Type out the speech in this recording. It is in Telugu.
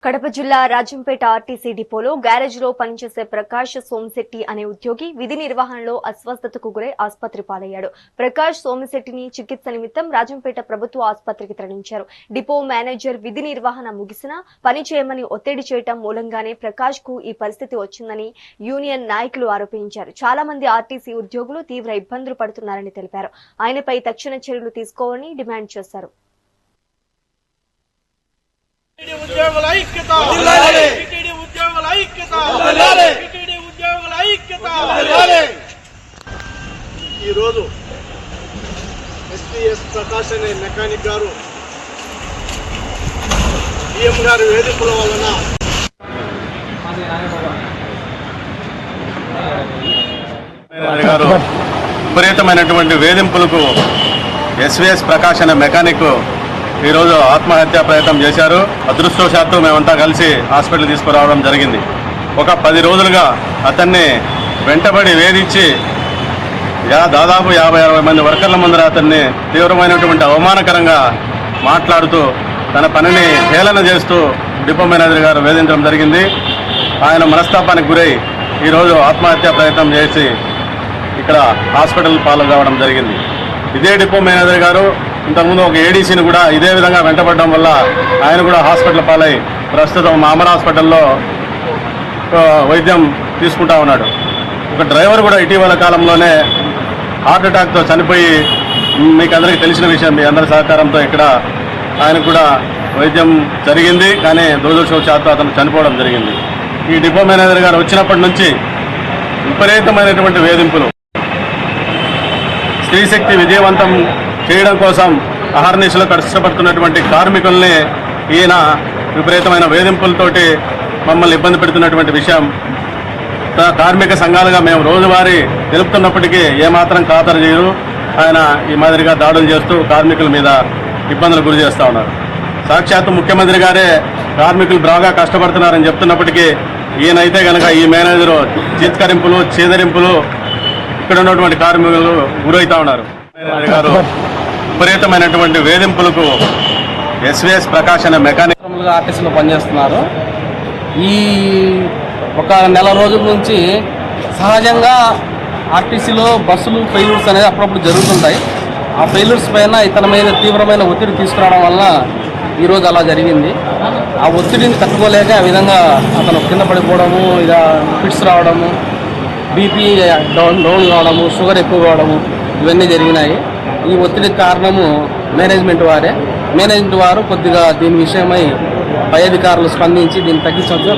కడప జిల్లా రాజంపేట ఆర్టీసీ డిపోలో గ్యారేజ్లో పనిచేసే ప్రకాష్ సోమశెట్టి అనే ఉద్యోగి విధి నిర్వహణలో అస్వస్థతకు గురై ఆసుపత్రి పాలయ్యాడు. ప్రకాష్ సోమశెట్టిని చికిత్స నిమిత్తం రాజంపేట ప్రభుత్వ ఆసుపత్రికి తరలించారు. డిపో మేనేజర్ విధి నిర్వహణ ముగిసినా పని చేయమని ఒత్తిడి చేయటం మూలంగానే ప్రకాష్ కు ఈ పరిస్థితి వచ్చిందని యూనియన్ నాయకులు ఆరోపించారు. చాలా మంది ఆర్టీసీ ఉద్యోగులు తీవ్ర ఇబ్బందులు పడుతున్నారని తెలిపారు. ఆయనపై తక్షణ చర్యలు తీసుకోవాలని డిమాండ్ చేశారు. ఉద్యోగుల ఐక్యత ఉద్యోగుల ఐక్యత ఉద్యోగుల ఐక్యత ఈరోజు ఎస్పీఎస్ ప్రకాష్ అనే మెకానిక్ గారు డిఎం గారి వేధింపుల వలన విపరీతమైనటువంటి వేధింపులకు ఎస్వీఎస్ ప్రకాష్ అనే మెకానిక్ ఈరోజు ఆత్మహత్యా ప్రయత్నం చేశారు. అదృష్టవశాత్తు మేమంతా కలిసి హాస్పిటల్ తీసుకురావడం జరిగింది. ఒక 10 రోజులుగా అతన్ని వెంటబడి వేధించి దాదాపు 50-60 మంది వర్కర్ల ముందర అతన్ని తీవ్రమైనటువంటి అవమానకరంగా మాట్లాడుతూ తన పనిని హేళన చేస్తూ డిపో మేనేజర్ గారు వేధించడం జరిగింది. ఆయన మనస్తాపానికి గురై ఈరోజు ఆత్మహత్యా ప్రయత్నం చేసి ఇక్కడ హాస్పిటల్ పాలు కావడం జరిగింది. ఇదే డిపో మేనేజర్ గారు ఇంతకుముందు ఒక ఏడీసీని కూడా ఇదే విధంగా వెంటబడడం వల్ల ఆయన కూడా హాస్పిటల్ పాలై ప్రస్తుతం మామర్ హాస్పిటల్లో వైద్యం తీసుకుంటా ఉన్నాడు. ఒక డ్రైవర్ కూడా ఇటీవల కాలంలోనే హార్ట్ అటాక్తో చనిపోయి మీకు అందరికీ తెలిసిన విషయం, మీ అందరి సహకారంతో ఇక్కడ ఆయన కూడా వైద్యం జరిగింది. కానీ దురదృష్టవశాత్తు అతను చనిపోవడం జరిగింది. ఈ డిపో మేనేజర్ గారు వచ్చినప్పటి నుంచి విపరీతమైనటువంటి వేధింపులు, స్త్రీశక్తి విజయవంతం చేయడం కోసం అహర్నిశలో కష్టపడుతున్నటువంటి కార్మికుల్ని ఈయన విపరీతమైన వేధింపులతోటి మమ్మల్ని ఇబ్బంది పెడుతున్నటువంటి విషయం కార్మిక సంఘాలుగా మేము రోజువారీ తెలుపుతున్నప్పటికీ ఏమాత్రం ఖాతరు చేయరు. ఆయన ఈ మాదిరిగా దాడులు చేస్తూ కార్మికుల మీద ఇబ్బందులు గురి చేస్తూ ఉన్నారు. సాక్షాత్తు ముఖ్యమంత్రి గారే కార్మికులు బాగా కష్టపడుతున్నారని చెప్తున్నప్పటికీ ఈయనైతే కనుక ఈ మేనేజరు చీత్కరింపులు చీదరింపులు ఇక్కడ ఉన్నటువంటి కార్మికులు గురవుతూ ఉన్నారు. మేనేజర్ గారు విపరీతమైనటువంటి వేధింపులకు ఎస్వీఎస్ ప్రకాష్ అనే మెకానిక్ ఆర్టీసీలో పనిచేస్తున్నారు. ఈ ఒక నెల రోజుల నుంచి సహజంగా ఆర్టీసీలో బస్సులు ఫెయిల్యూర్స్ అనేది అప్పుడప్పుడు జరుగుతుంటాయి. ఆ ఫెయిల్యూర్స్ పైన ఇతని మీద తీవ్రమైన ఒత్తిడి తీసుకురావడం వల్ల ఈరోజు అలా జరిగింది. ఆ ఒత్తిడిని తట్టుకోలేక ఆ విధంగా అతను కింద పడిపోవడము, ఇలా ఫిట్స్ రావడము, బీపీ డౌన్ కావడము, షుగర్ ఎక్కువ కావడము ఇవన్నీ జరిగినాయి. ఈ ఒత్తిడికి కారణము మేనేజ్మెంట్ వారే. మేనేజ్మెంట్ వారు కొద్దిగా దీని విషయమై పై అధికారులు స్పందించి దీన్ని తగ్గించవచ్చు.